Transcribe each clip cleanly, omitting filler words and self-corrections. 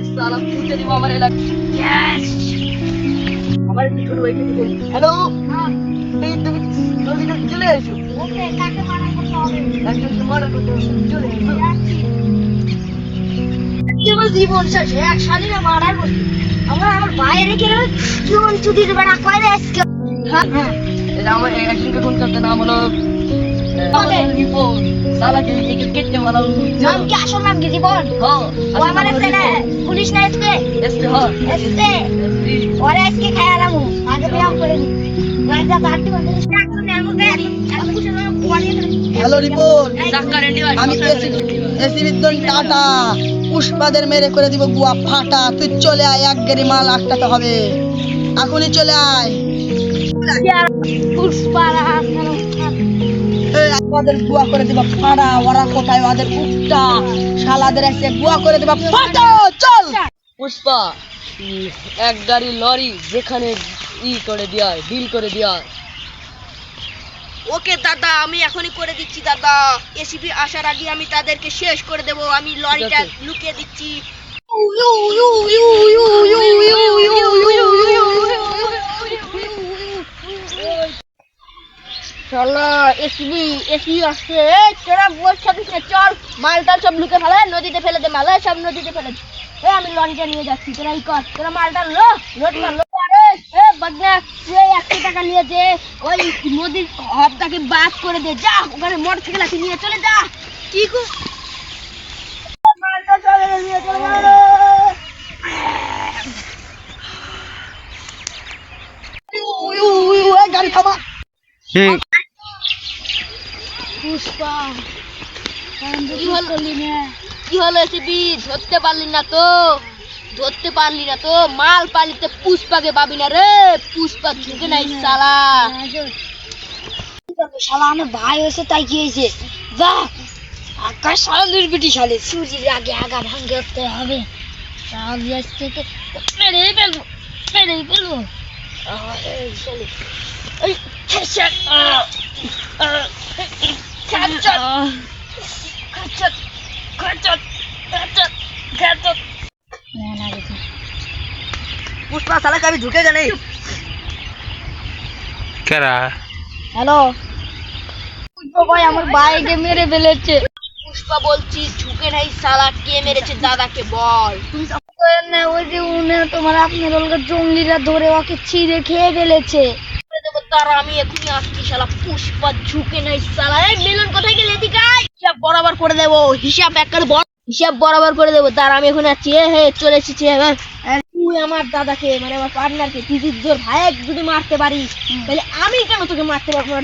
साला पूछे नहीं हमारे लग यस हमारे टिकट वही के हेलो हां এই তুমি জলদি করে চলে এসো ওকে কাকে মারা করতে হবে একজনকে মারা করতে হবে চলে এসো কেবল জীবন শেষ এক শালীরা মারার বসে আমার বাইরে কে জীবন চুদির বড় কয় রে আজকে হ্যাঁ এটা আমার একজনকে ফোন করতে নাম হলো साला के क्रिकेट के वाला नाम क्या असल नाम की जीवन हां वो हमारे फ्रेंड है पुलिस ने इसके हां इसके और इसके ख्याल हम आगे भी हम करेंगे मैं जा काटती हूं स्टार्ट करने हम गए अब कुछ ना पॉइंट हेलो रिपोर्ट আমি এসি বিদ্যুৎ টাটা পুষ্পাদের মেরে করে দিব গুয়া ফাটা তুই চলে আয় এক গাড়ি মাল আটকাতে হবে এখনই চলে আয় পুষ্পারা আমাদের গুয়া করে দিবা ফাড়া ওরা কোথায় ওদের উঠটা শালাদের এসে গুয়া করে দিবা ফাটা চল পুষ্পা এক গাড়ি লরি যেখানে ই করে দেয় ডিল করে দেয় ওকে দাদা আমি এখনই করে দিচ্ছি দাদা এসিপি আসার আগে আমি তাদেরকে শেষ করে দেব আমি লরিটা লুকিয়ে দিচ্ছি চলো এসি আসছে তোরা বলছিস চল মালটা সব লুকে ফেলে নদীতে ফেলে দে মাল সব নদীতে ফেলে দে আমি লরিটা নিয়ে যাচ্ছি তোরা এই কর তোরা মালটা লো রোডটা লো আরে বদনা তুই 100 টাকা নিয়ে যে ওই নদীর হবটাকে বাদ করে দে যা ওখানে মোটরসাইকেল আছে নিয়ে চলে যা কি গো মালটা চলে নিয়ে চলে গেল গাড়ি থামা পুষ্পা কি হলো এসিপি ধরতে পারলি না তো মাল পালিতে পুষ্পাকে পাবি না রে পুষ্পা ঝুঁকে নাই শালা শালা আমার ভাই হয়েছে তাই কি হয়েছে যা আকাশ শালা নির্বিটি শালে সূর্যের আগে আগা ভাঙে উঠতে হবে শালা থেকে মেরে ফেলবো এই হেডশট पुष्पा साला कभी झुकेगा नहीं क्या रहा हेलो पुष्पा भाई আমার ভাইকে মেরে ফেলেছে পুষ্পা বলছি ঝুঁকে নাই শালা কে মেরেছে দাদাকে বল তুমি না ওই যে উনি তোমার আপনার ওলগা জঙ্গলিরা ধরে ওকে ছিঁড়ে খেয়ে ফেলেছে তারা আমি এখনই আসছি শালা পুষ্পা ঝুঁকে নাই শালা এই মিলন কোথায় গেলে এদিকে আয় হিসাব বরাবর করে দেব হিসাব একবার হিসাব বরাবর করে দেব তার আমি এখন আছি হে চলে এসেছি এবার তুই আমার দাদাকে মানে আমার পার্টনারকে তুই তোর ভাই যদি মারতে পারিস তাহলে আমি কেন তোকে মারতে পারবো না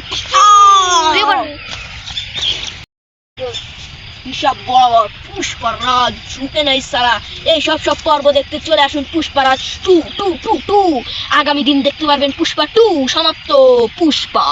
হিসাব বরাবর পুষ্পারাজ ঝুঁকে নাই সারা এই সব পর্ব দেখতে চলে আসুন পুষ্পারাজ 2 আগামী দিন দেখতে পারবেন পুষ্পা 2 সমাপ্ত পুষ্পা।